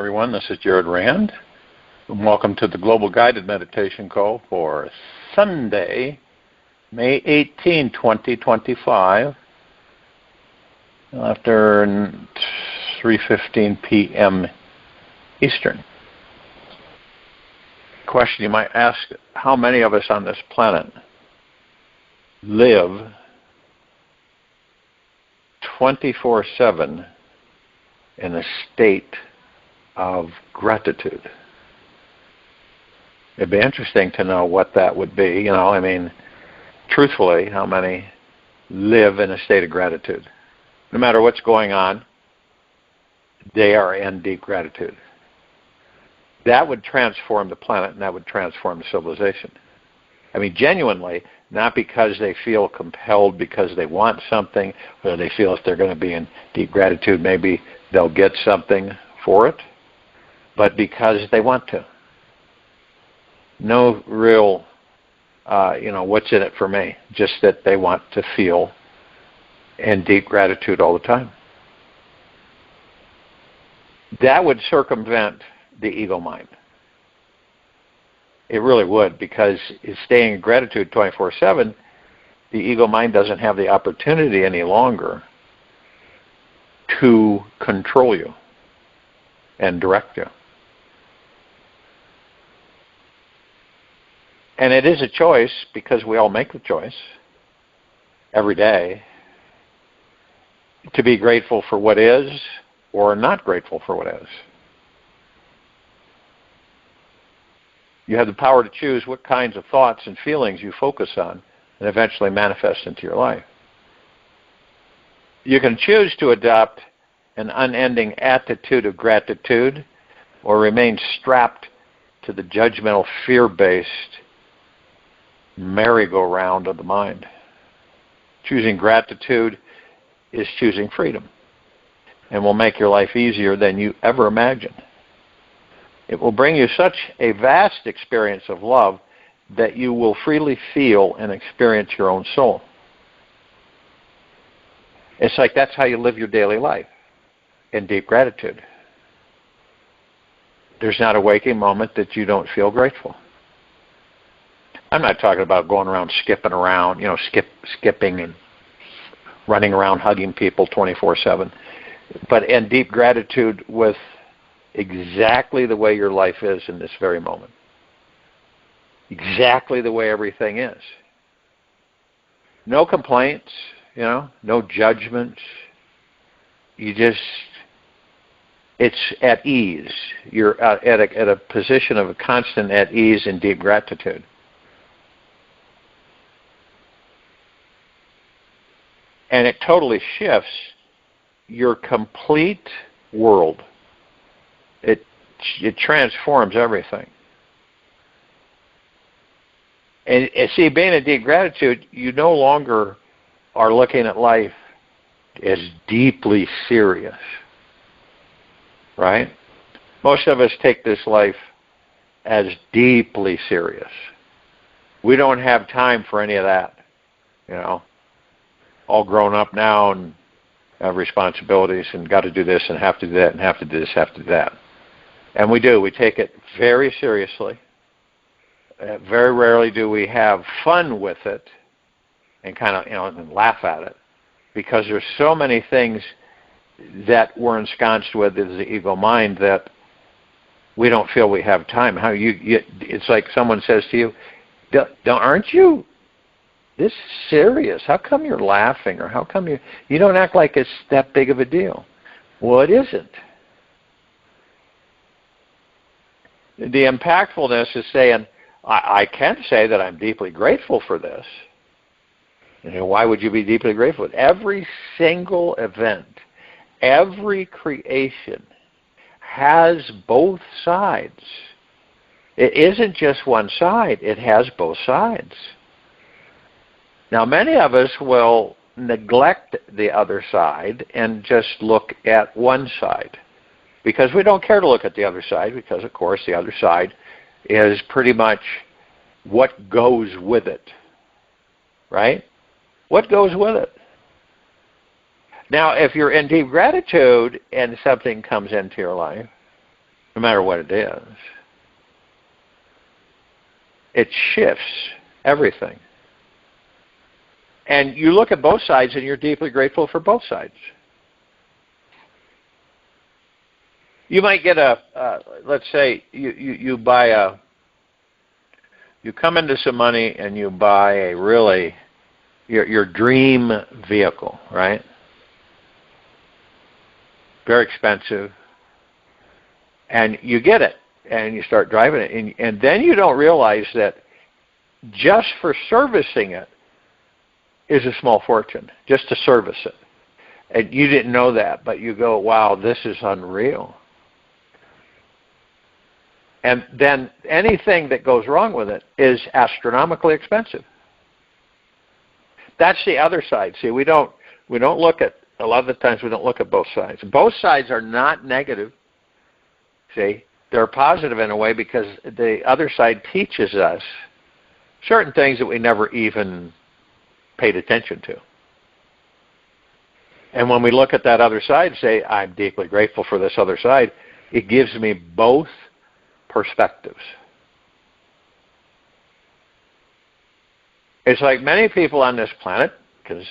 everyone. This is RAND, and welcome to the Global Guided Meditation Call for Sunday, May 18, 2025, after 3:15 p.m. Eastern. Question you might ask, how many of us on this planet live 24/7 in a state of gratitude? It'd be interesting to know what that would be. Truthfully, how many live in a state of gratitude? No matter what's going on, they are in deep gratitude. That would transform the planet, and that would transform the civilization. Genuinely, not because they feel compelled because they want something, or they feel if they're going to be in deep gratitude, maybe they'll get something for it, but because they want to. No real, what's in it for me? Just that they want to feel in deep gratitude all the time. That would circumvent the ego mind. It really would, because staying in gratitude 24/7, the ego mind doesn't have the opportunity any longer to control you and direct you. And it is a choice, because we all make the choice every day to be grateful for what is or not grateful for what is. You have the power to choose what kinds of thoughts and feelings you focus on and eventually manifest into your life. You can choose to adopt an unending attitude of gratitude or remain strapped to the judgmental, fear-based merry-go-round of the mind. Choosing gratitude is choosing freedom, and will make your life easier than you ever imagined. It will bring you such a vast experience of love that you will freely feel and experience your own soul. It's like that's how you live your daily life, in deep gratitude. There's not a waking moment that you don't feel grateful. I'm not talking about going around skipping around, skipping and running around hugging people 24/7, but in deep gratitude with exactly the way your life is in this very moment. Exactly the way everything is. No complaints, no judgments. It's at ease. You're at a position of a constant at ease and deep gratitude. And it totally shifts your complete world. It transforms everything. And see, being in deep gratitude, you no longer are looking at life as deeply serious, right? Most of us take this life as deeply serious. We don't have time for any of that, all grown up now and have responsibilities and got to do this and have to do that and have to do this, have to do that. And we do. We take it very seriously. Very rarely do we have fun with it and kind of, and laugh at it, because there's so many things that we're ensconced with as the ego mind that we don't feel we have time. It's like someone says to you, aren't you this serious? How come you're laughing? Or how come you don't act like it's that big of a deal? Well, it isn't. The impactfulness is saying, I can say that I'm deeply grateful for this. Why would you be deeply grateful? Every single event, every creation has both sides. It isn't just one side. It has both sides. Now, many of us will neglect the other side and just look at one side, because we don't care to look at the other side, because, of course, the other side is pretty much what goes with it, right? What goes with it? Now, if you're in deep gratitude and something comes into your life, no matter what it is. It shifts everything. And you look at both sides and you're deeply grateful for both sides. You might get let's say you buy you come into some money and you buy a really, your dream vehicle, right? Very expensive. And you get it and you start driving it. And then you don't realize that just for servicing it is a small fortune, just to service it. And you didn't know that, but you go, wow, this is unreal. And then anything that goes wrong with it is astronomically expensive. That's the other side. See, we don't look at, a lot of the times we don't look at both sides. Both sides are not negative. See, they're positive in a way because the other side teaches us certain things that we never even paid attention to. And when we look at that other side and say, I'm deeply grateful for this other side, it gives me both perspectives. It's like many people on this planet, because,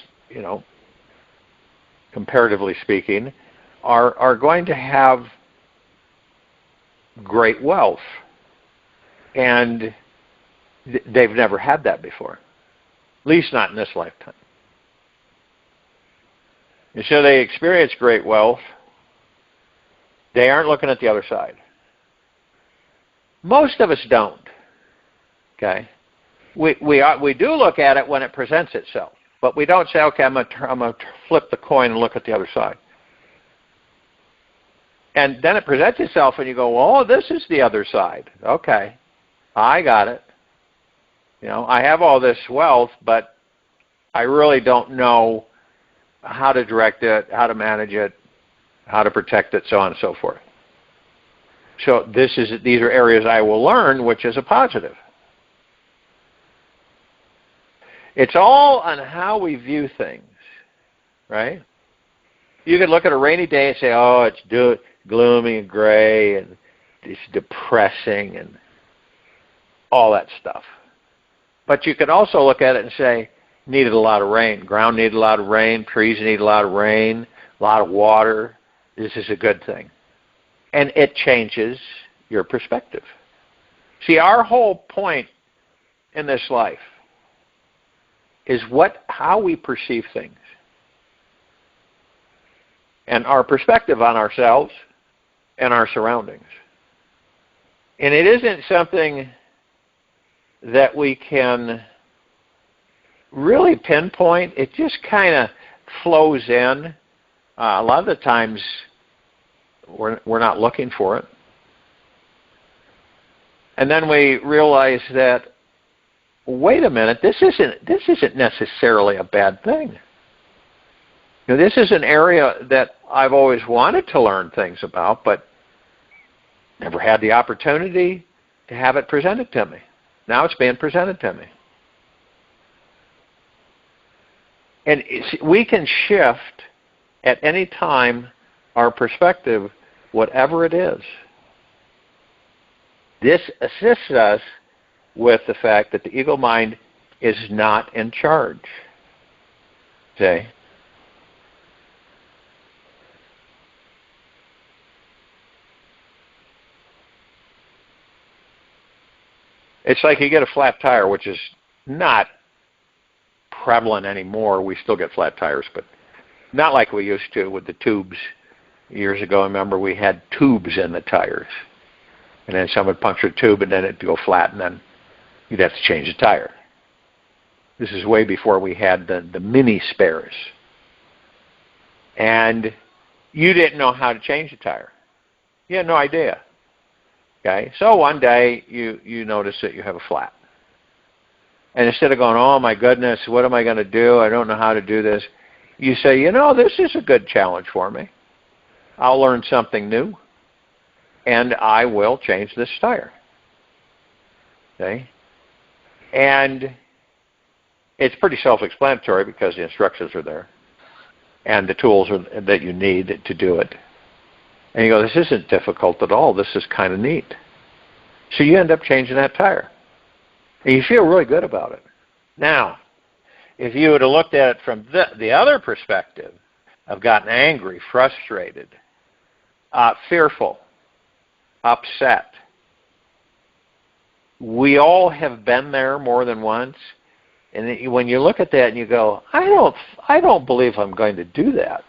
comparatively speaking, are going to have great wealth. And they've never had that before. At least not in this lifetime. And so they experience great wealth. They aren't looking at the other side. Most of us don't. Okay? We do look at it when it presents itself. But we don't say, okay, I'm going to flip the coin and look at the other side. And then it presents itself and you go, oh, this is the other side. Okay, I got it. I have all this wealth, but I really don't know how to direct it, how to manage it, how to protect it, so on and so forth. So these are areas I will learn, which is a positive. It's all on how we view things, right? You could look at a rainy day and say, oh, it's gloomy and gray and it's depressing and all that stuff. But you could also look at it and say, needed a lot of rain. Ground needed a lot of rain. Trees need a lot of rain, a lot of water. This is a good thing. And it changes your perspective. See, our whole point in this life is how we perceive things. And our perspective on ourselves and our surroundings. And it isn't something that we can really pinpoint. It just kind of flows in. A lot of the times we're not looking for it. And then we realize that, wait a minute, this isn't necessarily a bad thing. This is an area that I've always wanted to learn things about, but never had the opportunity to have it presented to me. Now it's being presented to me. And we can shift at any time our perspective, whatever it is. This assists us with the fact that the ego mind is not in charge. Okay? It's like you get a flat tire, which is not prevalent anymore. We still get flat tires, but not like we used to with the tubes. Years ago, I remember we had tubes in the tires. And then someone would puncture a tube and then it'd go flat and then you'd have to change the tire. This is way before we had the mini spares. And you didn't know how to change the tire. You had no idea. Okay? So one day you notice that you have a flat. And instead of going, oh my goodness, what am I going to do? I don't know how to do this. You say, this is a good challenge for me. I'll learn something new. And I will change this tire. Okay? And it's pretty self-explanatory because the instructions are there. And the tools that you need to do it. And you go, this isn't difficult at all. This is kind of neat. So you end up changing that tire. And you feel really good about it. Now, if you would have looked at it from the other perspective, of gotten angry, frustrated, fearful, upset. We all have been there more than once. And when you look at that and you go, I don't believe I'm going to do that.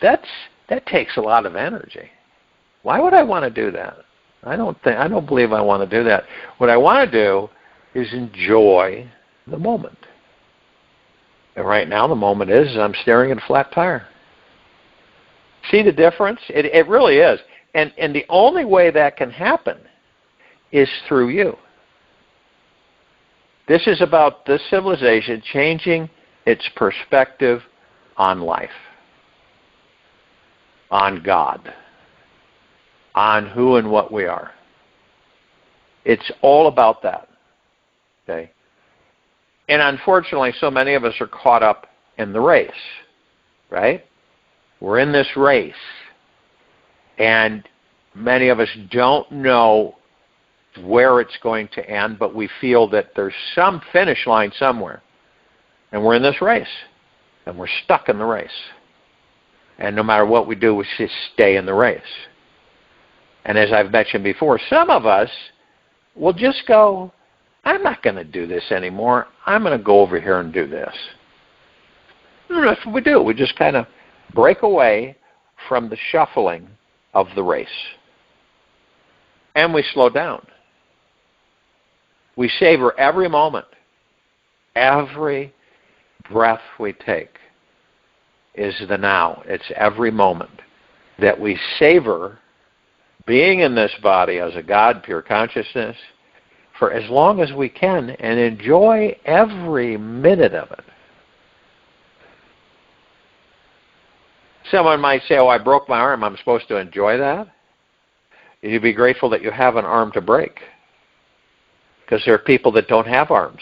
That takes a lot of energy. Why would I want to do that? I don't believe I want to do that. What I want to do is enjoy the moment. And right now the moment is I'm staring at a flat tire. See the difference? It really is. And the only way that can happen is through you. This is about this civilization changing its perspective on life, on God, on who and what we are. It's all about that. Okay? And unfortunately, so many of us are caught up in the race, right? We're in this race, and many of us don't know where it's going to end, but we feel that there's some finish line somewhere. And we're in this race, and we're stuck in the race. And no matter what we do, we just stay in the race. And as I've mentioned before, some of us will just go, I'm not going to do this anymore. I'm going to go over here and do this. And that's what we do. We just kind of break away from the shuffling of the race. And we slow down. We savor every moment. Every breath we take is the now. It's every moment that we savor being in this body as a God, pure consciousness, for as long as we can, and enjoy every minute of it. Someone might say, oh, I broke my arm. I'm supposed to enjoy that? You'd be grateful that you have an arm to break, because there are people that don't have arms.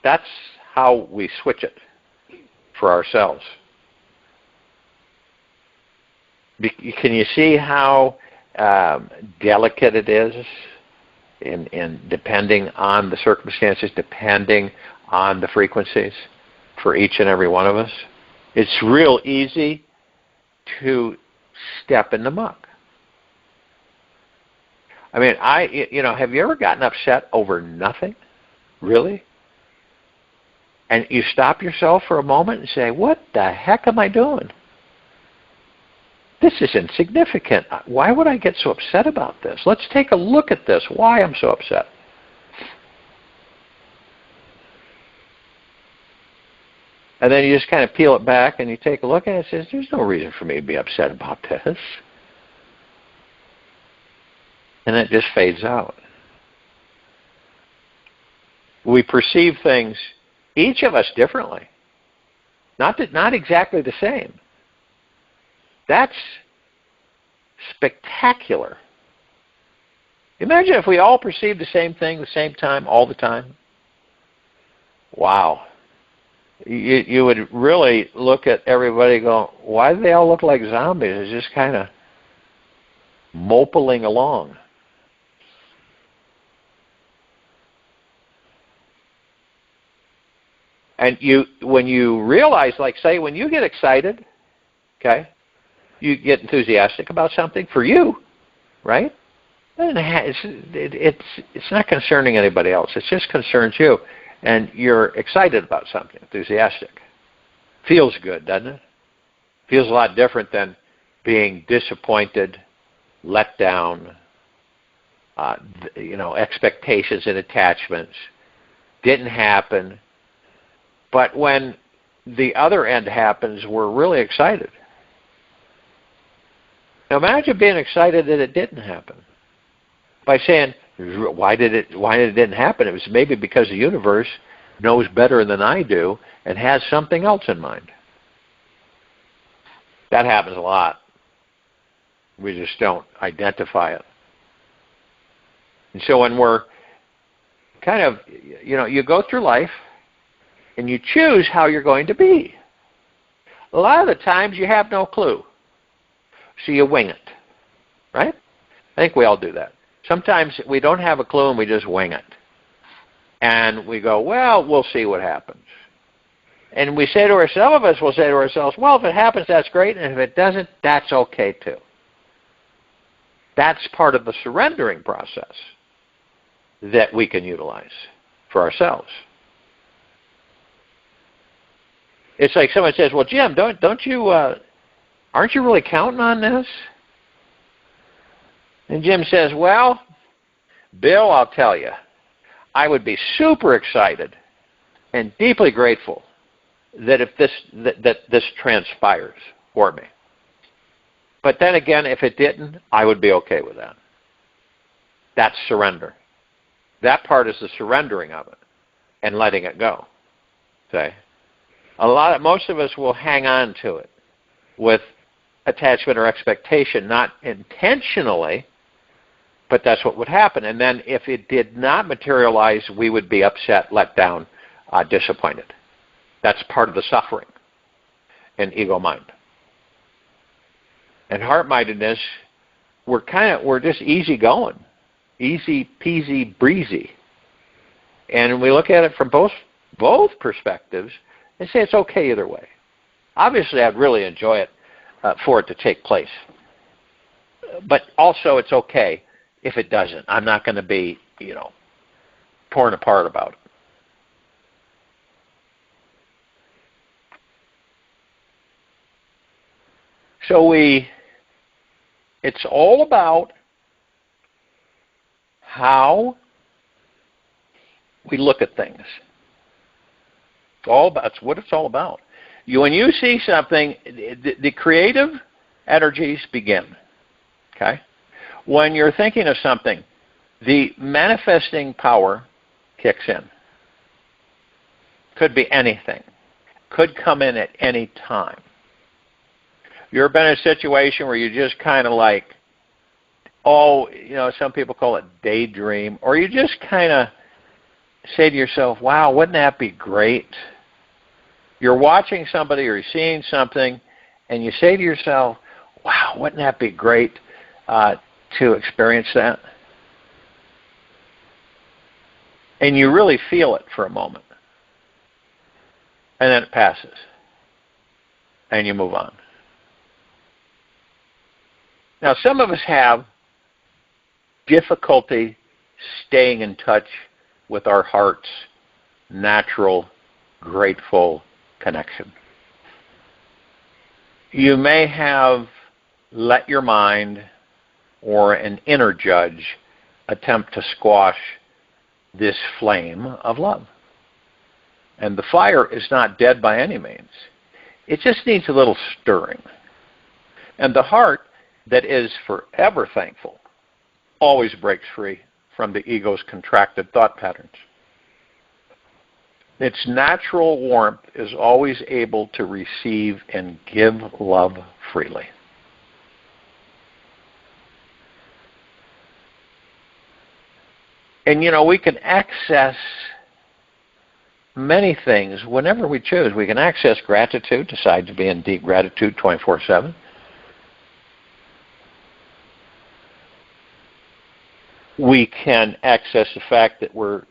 That's how we switch it for ourselves. Can you see how delicate it is in depending on the circumstances, depending on the frequencies for each and every one of us? It's real easy to step in the muck. I mean, have you ever gotten upset over nothing? Really? And you stop yourself for a moment and say, what the heck am I doing? This is insignificant. Why would I get so upset about this? Let's take a look at this, why I'm so upset. And then you just kind of peel it back and you take a look at it and says, there's no reason for me to be upset about this. And it just fades out. We perceive things, each of us differently. Not exactly the same. That's spectacular. Imagine if we all perceived the same thing, the same time, all the time. Wow. You would really look at everybody and go, why do they all look like zombies? They're just kind of moping along. And when you realize, like say, when you get excited, okay, you get enthusiastic about something for you, right? It's not concerning anybody else. It just concerns you. And you're excited about something, enthusiastic. Feels good, doesn't it? Feels a lot different than being disappointed, let down, expectations and attachments. Didn't happen. But when the other end happens, we're really excited. Now imagine being excited that it didn't happen. By saying, why did it didn't happen? It was maybe because the universe knows better than I do and has something else in mind. That happens a lot. We just don't identify it. And so when we're kind of, you go through life and you choose how you're going to be. A lot of the times you have no clue. So you wing it, right? I think we all do that. Sometimes we don't have a clue and we just wing it. And we go, well, we'll see what happens. And we say to ourselves, some of us will say to ourselves, well, if it happens, that's great. And if it doesn't, that's okay too. That's part of the surrendering process that we can utilize for ourselves. It's like someone says, well, Jim, don't you, aren't you really counting on this? And Jim says, well, Bill, I'll tell you, I would be super excited and deeply grateful that if this transpires for me. But then again, if it didn't, I would be okay with that. That's surrender. That part is the surrendering of it and letting it go. Okay? Most of us will hang on to it with attachment or expectation, not intentionally, but that's what would happen. And then if it did not materialize, we would be upset, let down, disappointed. That's part of the suffering in ego mind. And heart-mindedness, we're just easy going, easy peasy breezy. And we look at it from both perspectives and say it's okay either way. Obviously, I'd really enjoy it for it to take place. But also, it's okay if it doesn't. I'm not going to be, torn apart about it. So it's all about how we look at things. It's what it's all about. When you see something, the creative energies begin. Okay? When you're thinking of something, the manifesting power kicks in. Could be anything. Could come in at any time. You ever been in a situation where you just kind of like, some people call it daydream, or you just kind of say to yourself, wow, wouldn't that be great? You're watching somebody or you're seeing something, and you say to yourself, wow, wouldn't that be great to experience that? And you really feel it for a moment. And then it passes. And you move on. Now, some of us have difficulty staying in touch with our heart's natural, grateful connection. You may have let your mind or an inner judge attempt to squash this flame of love. And the fire is not dead by any means. It just needs a little stirring. And the heart that is forever thankful always breaks free from the ego's contracted thought patterns. Its natural warmth is always able to receive and give love freely. And we can access many things whenever we choose. We can access gratitude, decide to be in deep gratitude 24/7. We can access the fact that we're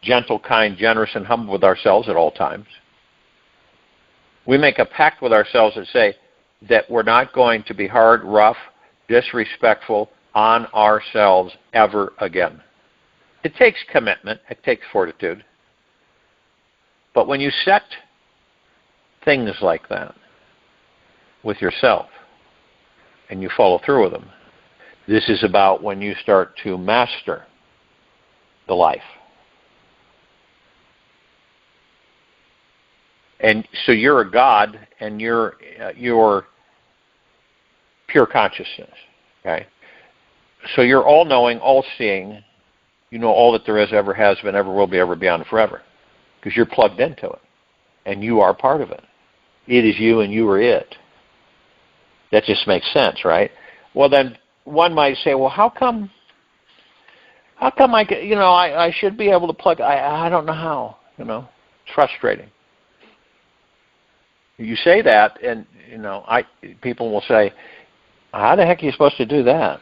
gentle, kind, generous, and humble with ourselves at all times. We make a pact with ourselves and say that we're not going to be hard, rough, disrespectful on ourselves ever again. It takes commitment. It takes fortitude. But when you set things like that with yourself and you follow through with them, this is about when you start to master the life. And so you're a God, and you're pure consciousness. Okay? So you're all-knowing, all-seeing. You know all that there is, ever has been, ever will be, ever beyond, forever. Because you're plugged into it. And you are part of it. It is you and you are it. That just makes sense, right? Well, then one might say, well, how come I should be able to plug, I don't know how, it's frustrating. You say that, and people will say, how the heck are you supposed to do that?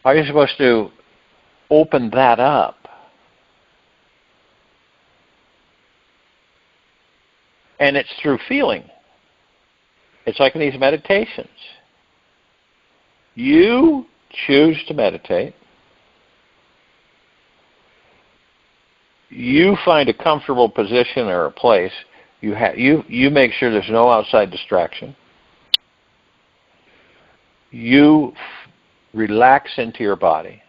How are you supposed to open that up? And it's through feeling. It's like in these meditations. You choose to meditate. You find a comfortable position or a place. You make sure there's no outside distraction. You relax into your body.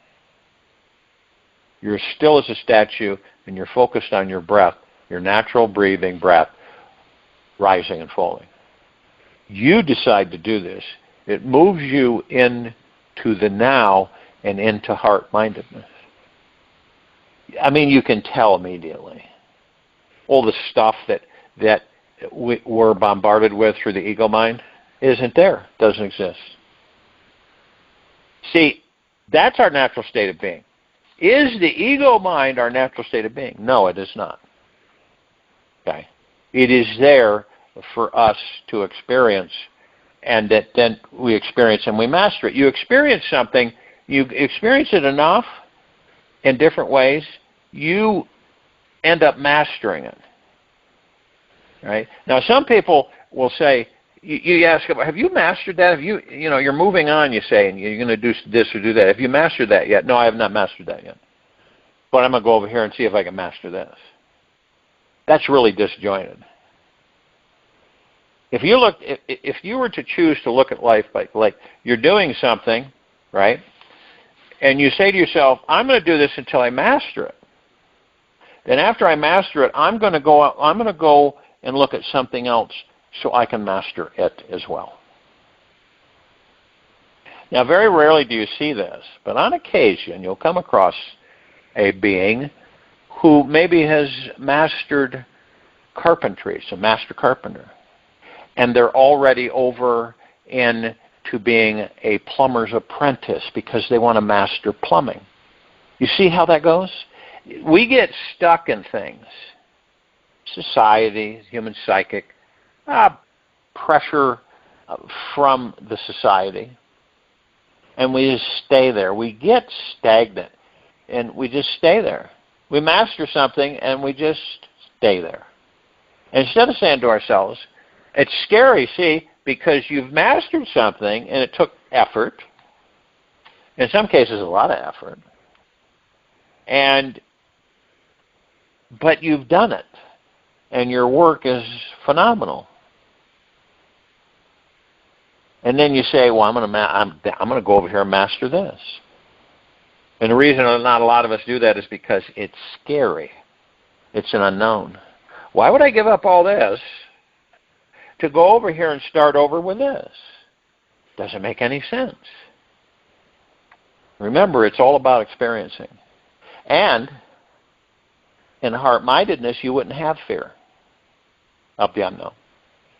You're still as a statue, and you're focused on your breath, your natural breathing breath, rising and falling. You decide to do this. It moves you into the now and into heart-mindedness. I mean, you can tell immediately. All the stuff that we're bombarded with through the ego mind isn't there, doesn't exist. See, that's our natural state of being. Is the ego mind our natural state of being? No, it is not. Okay? It is there for us to experience, and that then we experience and we master it. You experience something, you experience it enough in different ways, you end up mastering it. Right? Now, some people will say, you ask them, have you mastered that? Have you're moving on, you say, and you're going to do this or do that. Have you mastered that yet? No, I have not mastered that yet. But I'm going to go over here and see if I can master this. That's really disjointed. If you were to choose to look at life like you're doing something, right? And you say to yourself, I'm going to do this until I master it. Then after I master it, I'm going to go and look at something else so I can master it as well. Now, very rarely do you see this, but on occasion you'll come across a being who maybe has mastered carpentry, it's a master carpenter, and they're already over into being a plumber's apprentice because they want to master plumbing. You see how that goes? We get stuck in things. Society, human psychic, pressure from the society, and we just stay there. We get stagnant, and we just stay there. We master something, and we just stay there. And instead of saying to ourselves, it's scary, see, because you've mastered something, and it took effort, in some cases a lot of effort, but you've done it, and your work is phenomenal. And then you say, well, I'm going to go over here and master this. And the reason not a lot of us do that is because it's scary. It's an unknown. Why would I give up all this to go over here and start over with this? Doesn't make any sense. Remember, it's all about experiencing. And in heart-mindedness, you wouldn't have fear of the unknown.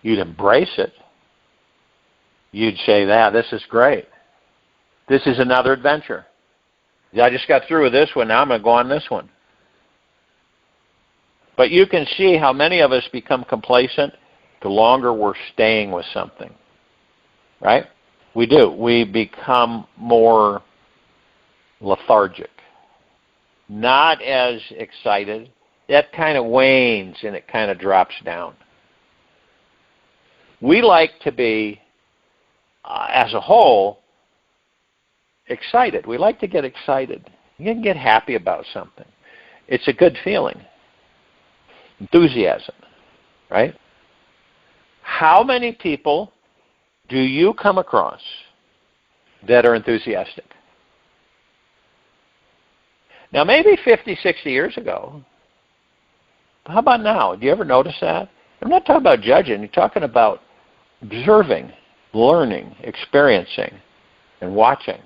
You'd embrace it. You'd say, this is great. This is another adventure. I just got through with this one, now I'm going to go on this one. But you can see how many of us become complacent the longer we're staying with something. Right? We do. We become more lethargic. Not as excited. That kind of wanes and it kind of drops down. We like to be, as a whole, excited. We like to get excited. You can get happy about something. It's a good feeling. Enthusiasm, right? How many people do you come across that are enthusiastic? Now, maybe 50, 60 years ago. How about now? Do you ever notice that? I'm not talking about judging. You're talking about observing, learning, experiencing, and watching.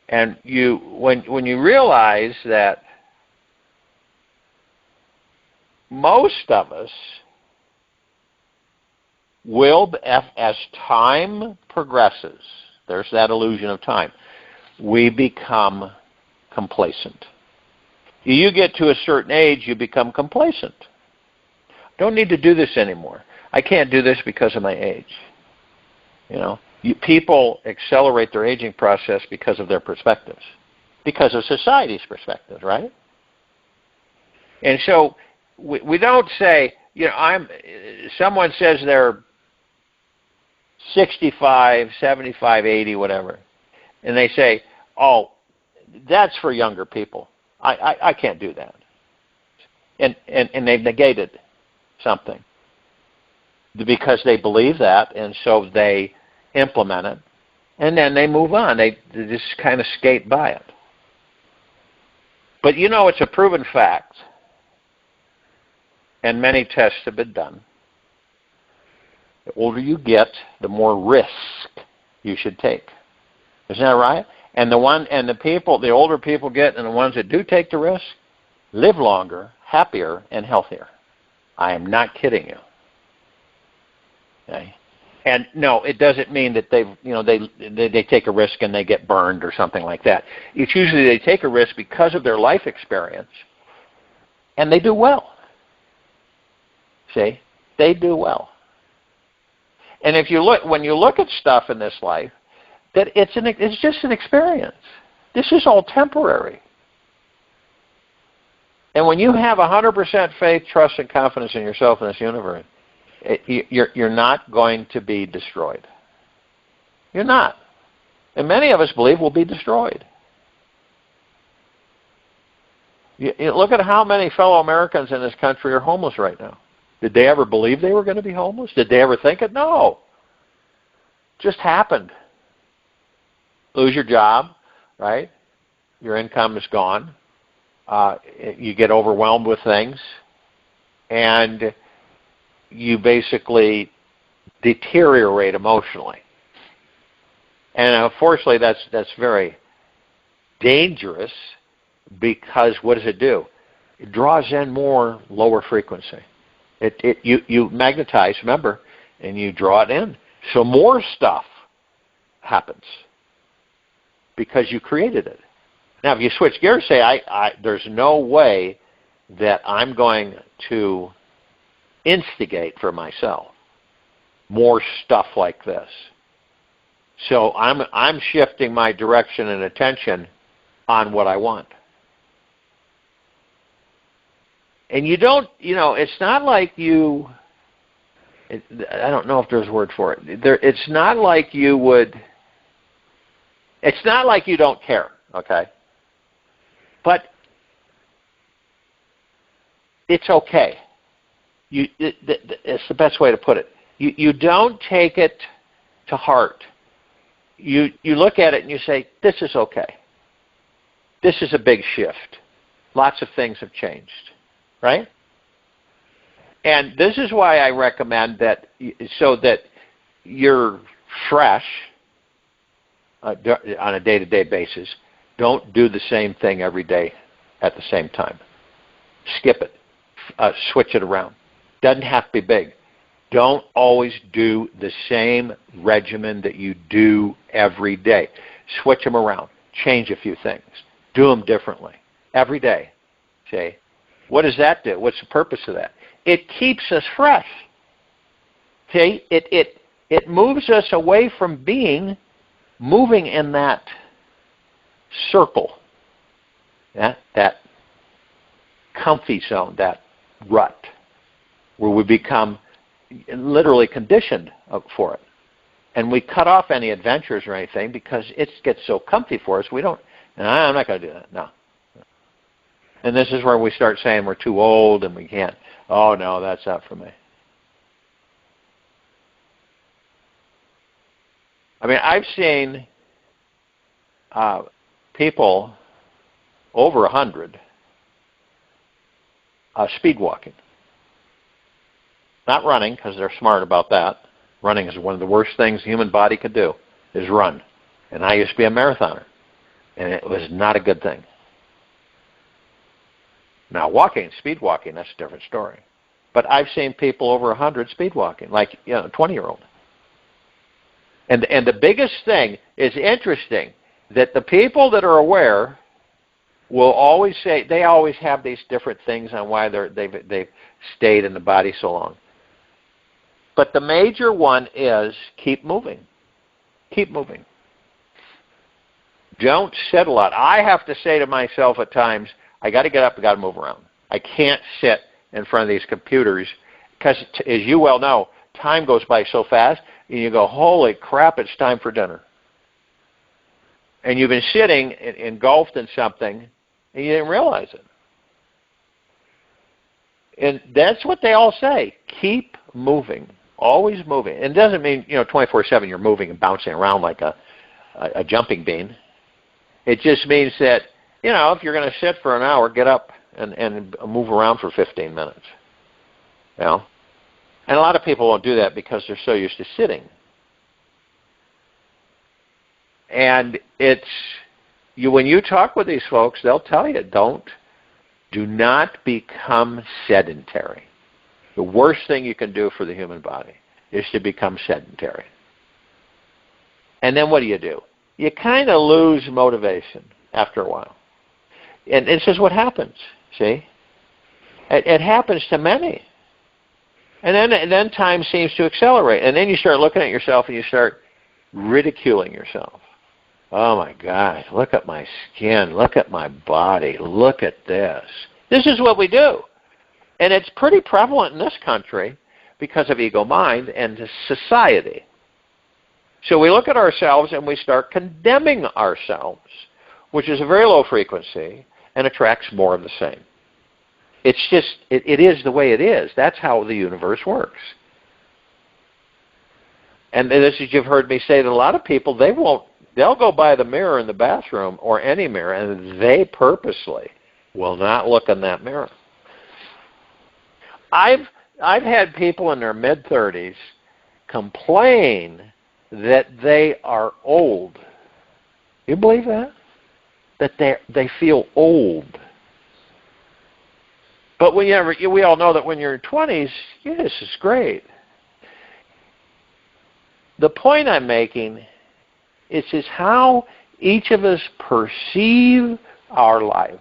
And when you realize that most of us will, as time progresses, there's that illusion of time, we become complacent. You get to a certain age, you become complacent. Don't need to do this anymore. I can't do this because of my age. People accelerate their aging process because of their perspectives, because of society's perspectives, right? And so we don't say, someone says they're 65, 75, 80, whatever, and they say, oh, that's for younger people. I can't do that. And they've negated something because they believe that, and so they implement it, and then they move on. They just kind of skate by it. But it's a proven fact, and many tests have been done. The older you get, the more risk you should take. Isn't that right? And the older people get, and the ones that do take the risk, live longer, happier, and healthier. I am not kidding you. Okay? And no, it doesn't mean that they take a risk and they get burned or something like that. It's usually they take a risk because of their life experience, and they do well. See, they do well. And when you look at stuff in this life, that it's just an experience. This is all temporary. And when you have 100% faith, trust, and confidence in yourself and this universe, you're not going to be destroyed. You're not. And many of us believe we'll be destroyed. You look at how many fellow Americans in this country are homeless right now. Did they ever believe they were going to be homeless? Did they ever think it? No. It just happened. Lose your job, right? Your income is gone. You get overwhelmed with things, and you basically deteriorate emotionally. And unfortunately, that's very dangerous, because what does it do? It draws in more lower frequency. You magnetize, remember, and you draw it in. So more stuff happens because you created it. Now, if you switch gears, say, there's no way that I'm going to instigate for myself more stuff like this. So I'm shifting my direction and attention on what I want. And you don't, it's not like you, I don't know if there's a word for it. It's not like you don't care, okay? But it's okay. It's the best way to put it. You don't take it to heart. You look at it and you say, this is okay. This is a big shift. Lots of things have changed, right? And this is why I recommend that, so that you're fresh on a day-to-day basis. Don't do the same thing every day at the same time. Skip it. Switch it around. Doesn't have to be big. Don't always do the same regimen that you do every day. Switch them around. Change a few things. Do them differently every day. See? What does that do? What's the purpose of that? It keeps us fresh. See? It moves us away from moving in that circle, that comfy zone, that rut, where we become literally conditioned for it. And we cut off any adventures or anything because it gets so comfy for us, I'm not going to do that, no. And this is where we start saying we're too old and we can't. Oh, no, that's not for me. I mean, I've seen people over 100 speed walking. Not running, because they're smart about that. Running is one of the worst things the human body could do, is run. And I used to be a marathoner, and it was not a good thing. Now, speed walking, that's a different story. But I've seen people over 100 speed walking, like a 20-year-old. And the biggest thing is interesting, that the people that are aware will always say, they always have these different things on why they've stayed in the body so long. But the major one is keep moving. Keep moving. Don't sit a lot. I have to say to myself at times, I got to get up, I got to move around. I can't sit in front of these computers because, as you well know, time goes by so fast, and you go, holy crap, it's time for dinner. And you've been sitting engulfed in something, and you didn't realize it. And that's what they all say. Keep moving. Always moving. And it doesn't mean, 24/7 you're moving and bouncing around like a jumping bean. It just means that, if you're going to sit for an hour, get up and move around for 15 minutes. And a lot of people won't do that because they're so used to sitting. And when you talk with these folks, they'll tell you, do not become sedentary. The worst thing you can do for the human body is to become sedentary. And then what do? You kind of lose motivation after a while. And this is what happens, see? It happens to many. And then time seems to accelerate. And then you start looking at yourself and you start ridiculing yourself. Oh my God, look at my skin, look at my body, look at this. This is what we do. And it's pretty prevalent in this country because of ego mind and society. So we look at ourselves and we start condemning ourselves, which is a very low frequency and attracts more of the same. It's just, it is the way it is. That's how the universe works. And this is, you've heard me say that a lot of people, they'll go by the mirror in the bathroom or any mirror, and they purposely will not look in that mirror. I've had people in their mid-30s complain that they are old. You believe that? That they feel old. But we all know that when you're in your 20s, this is great. The point I'm making is how each of us perceive our lives.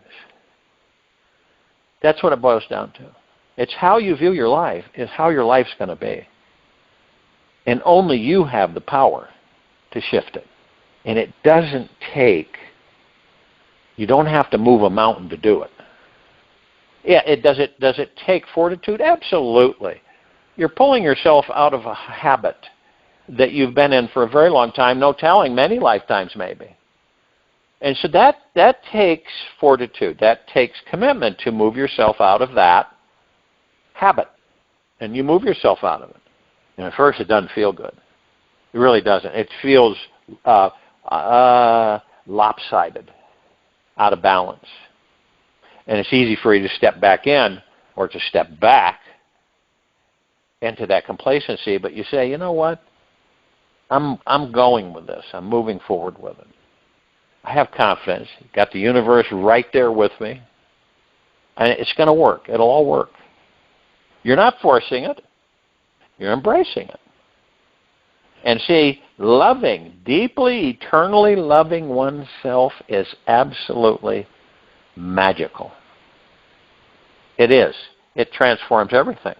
That's what it boils down to. It's how you view your life is how your life's going to be. And only you have the power to shift it. And it doesn't take, you don't have to move a mountain to do it. Yeah, does it take fortitude? Absolutely. You're pulling yourself out of a habit that you've been in for a very long time, no telling, many lifetimes maybe. And so that takes fortitude. That takes commitment to move yourself out of that habit. And you move yourself out of it. And at first it doesn't feel good. It really doesn't. It feels lopsided, out of balance. And it's easy for you to step back in or to step back into that complacency, but you say, you know what? I'm going with this. I'm moving forward with it. I have confidence. Got the universe right there with me. And it's going to work. It'll all work. You're not forcing it. You're embracing it. And see, loving, deeply, eternally loving oneself is absolutely magical. It is. It transforms everything.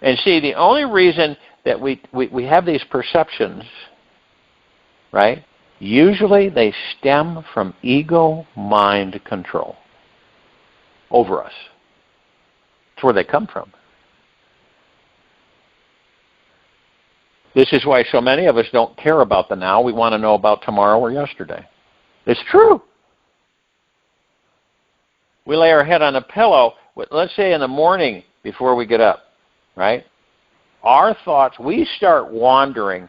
And see, the only reason that we have these perceptions, right, usually they stem from ego mind control over us. That's where they come from. This is why so many of us don't care about the now. We want to know about tomorrow or yesterday. It's true. We lay our head on a pillow, let's say in the morning before we get up, right? Our thoughts, we start wandering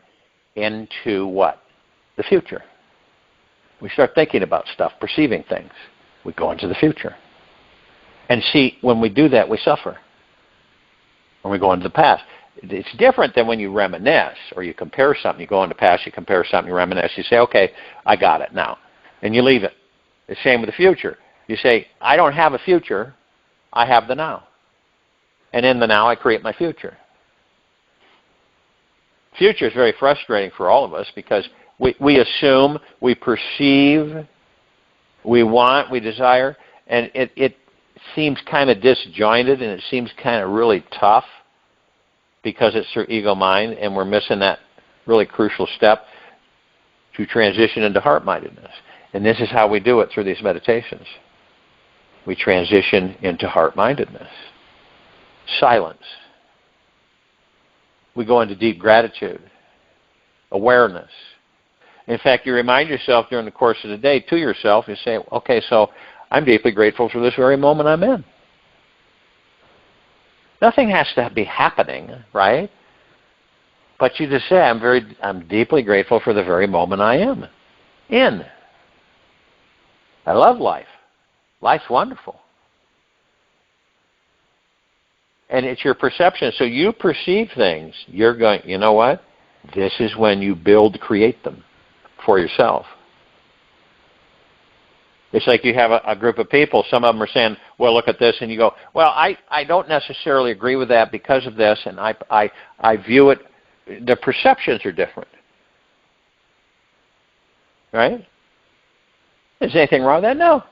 into what? The future. We start thinking about stuff, perceiving things. We go into the future. And see, when we do that, we suffer. When we go into the past. It's different than when you reminisce or you compare something. You go into the past, you compare something, you reminisce. You say, okay, I got it now. And you leave it. The same with the future. You say, I don't have a future. I have the now. And in the now, I create my future. Future is very frustrating for all of us because we assume, we perceive We want, we desire, and it seems kind of disjointed, and it seems kind of really tough because it's through ego mind, and we're missing that really crucial step to transition into heart-mindedness. And this is how we do it through these meditations. We transition into heart-mindedness. Silence. We go into deep gratitude. Awareness. In fact, you remind yourself during the course of the day to yourself, you say, okay, so I'm deeply grateful for this very moment I'm in. Nothing has to be happening, right? But you just say, I'm deeply grateful for the very moment I am in. I love life. Life's wonderful. And it's your perception. So you perceive things. You're going, you know what? This is when you create them for yourself. It's like you have a group of people. Some of them are saying, well, look at this. And you go, well, I don't necessarily agree with that because of this. And I view it, the perceptions are different. Right? Is anything wrong with that? No.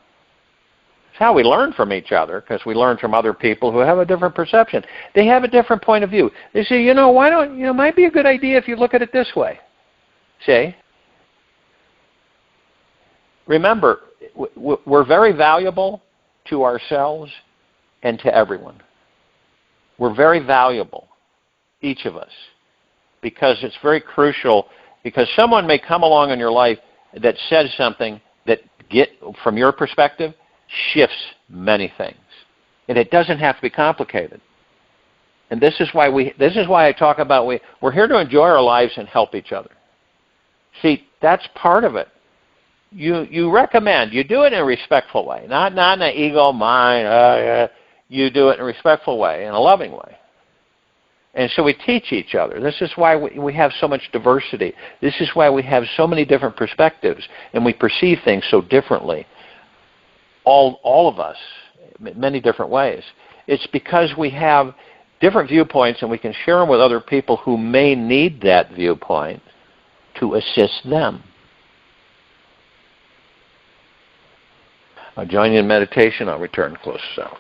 It's how we learn from each other, because we learn from other people who have a different perception. They have a different point of view. They say, it might be a good idea if you look at it this way. See? Remember, we're very valuable to ourselves and to everyone. We're very valuable, each of us, because it's very crucial, because someone may come along in your life that says something that, from your perspective, shifts many things. And it doesn't have to be complicated. And this is why I talk about we're here to enjoy our lives and help each other. See, that's part of it. You recommend, you do it in a respectful way, not in an ego mind. You do it in a respectful way, in a loving way. And so we teach each other. This is why we have so much diversity. This is why we have so many different perspectives, and we perceive things so differently. All of us, many different ways. It's because we have different viewpoints, and we can share them with other people who may need that viewpoint to assist them. I'll join you in meditation. I'll return close out.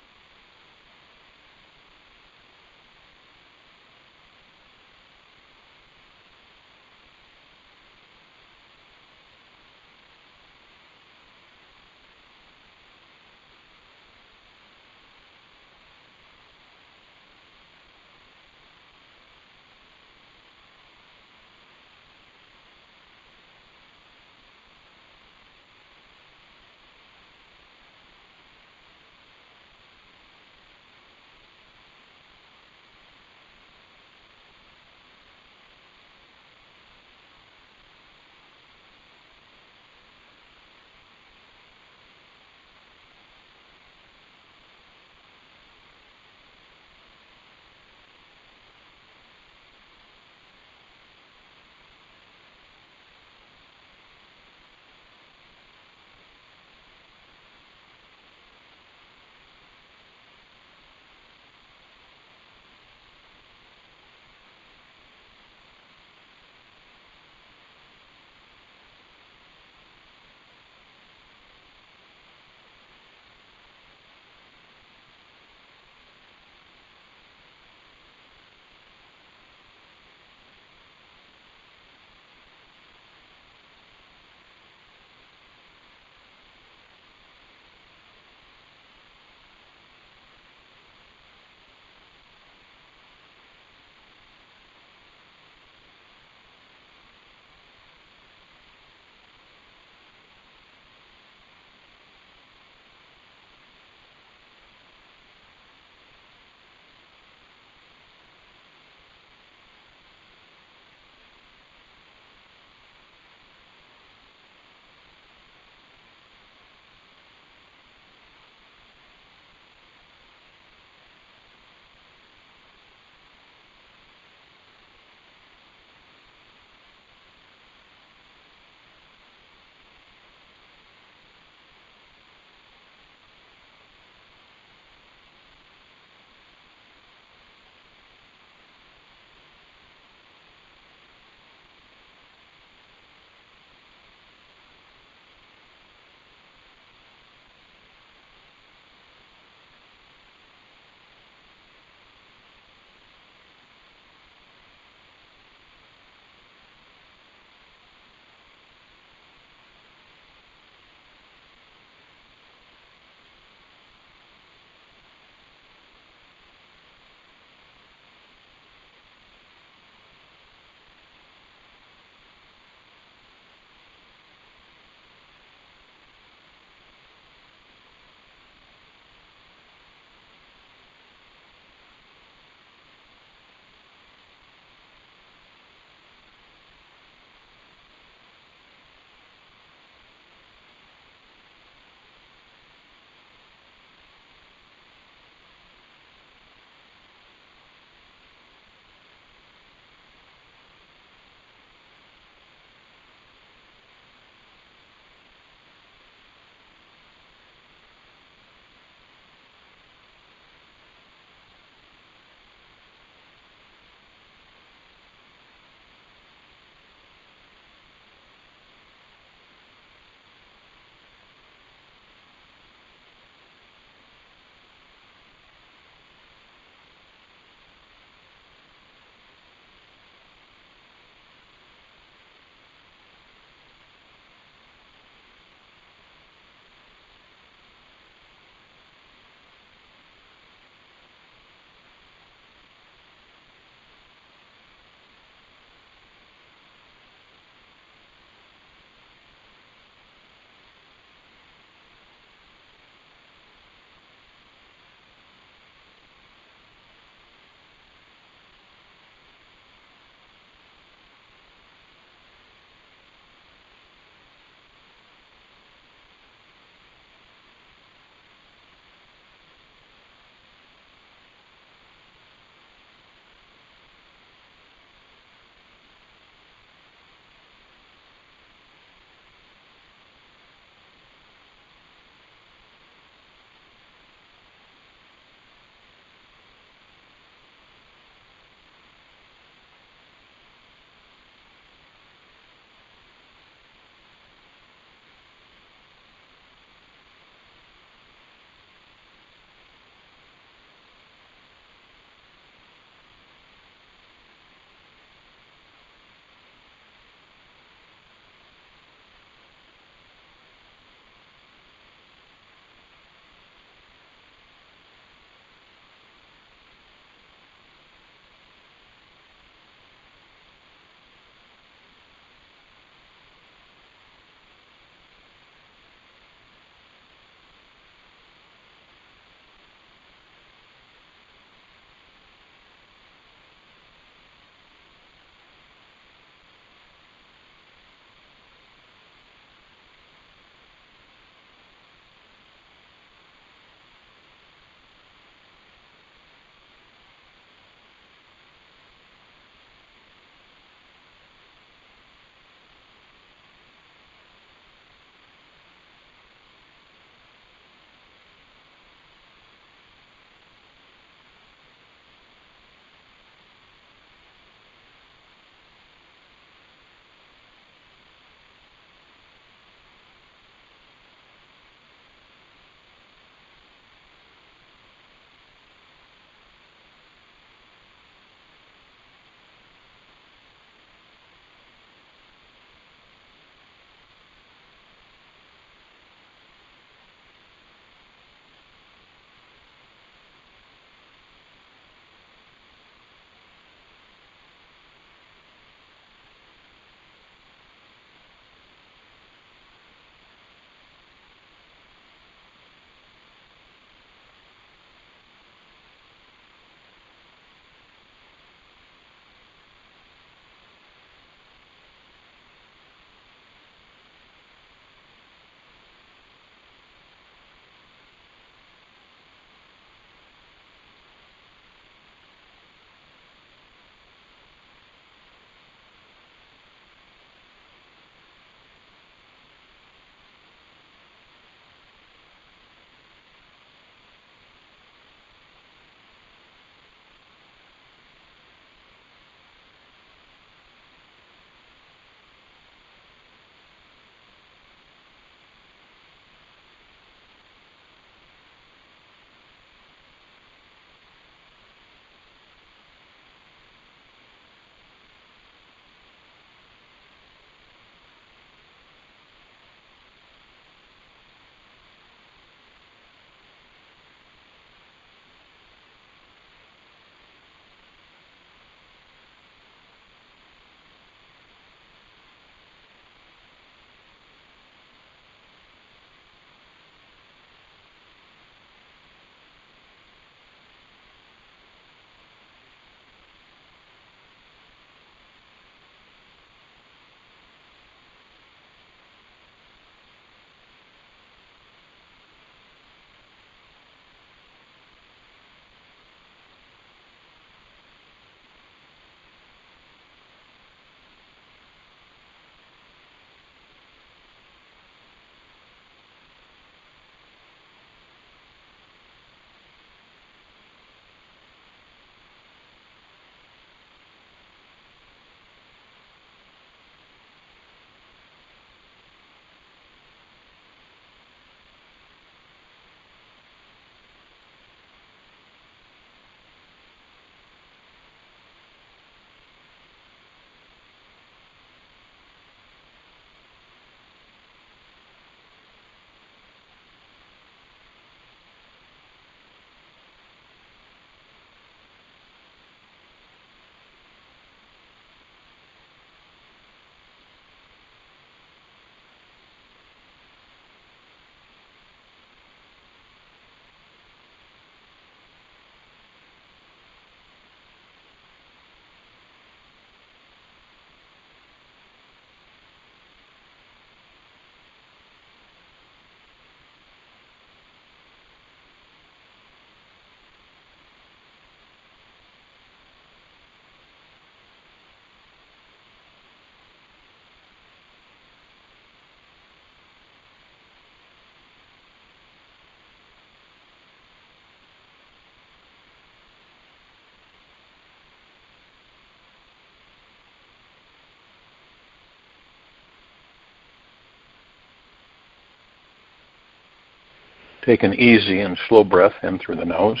Take an easy and slow breath in through the nose.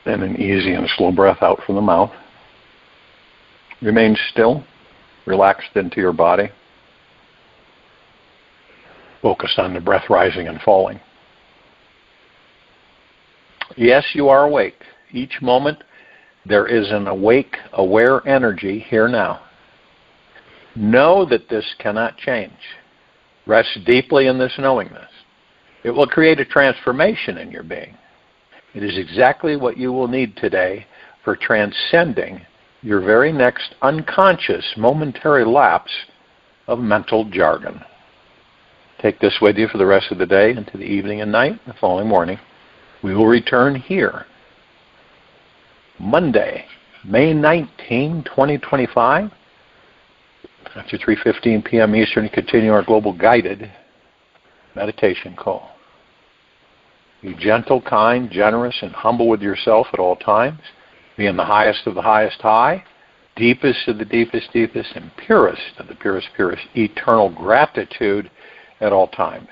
Then an easy and slow breath out from the mouth. Remain still, relaxed into your body. Focus on the breath rising and falling. Yes, you are awake. Each moment there is an awake, aware energy here now. Know that this cannot change. Rest deeply in this knowingness. It will create a transformation in your being. It is exactly what you will need today for transcending your very next unconscious momentary lapse of mental jargon. Take this with you for the rest of the day into the evening and night. The following morning, we will return here. Monday, May 19, 2025, after 3:15 p.m. Eastern, to continue our global guided meditation call. Be gentle, kind, generous, and humble with yourself at all times. Be in the highest of the highest high, deepest of the deepest, deepest, and purest of the purest, purest, eternal gratitude at all times.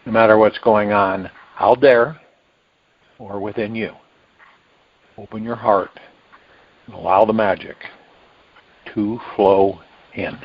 No matter what's going on out there or within you. Open your heart and allow the magic to flow in.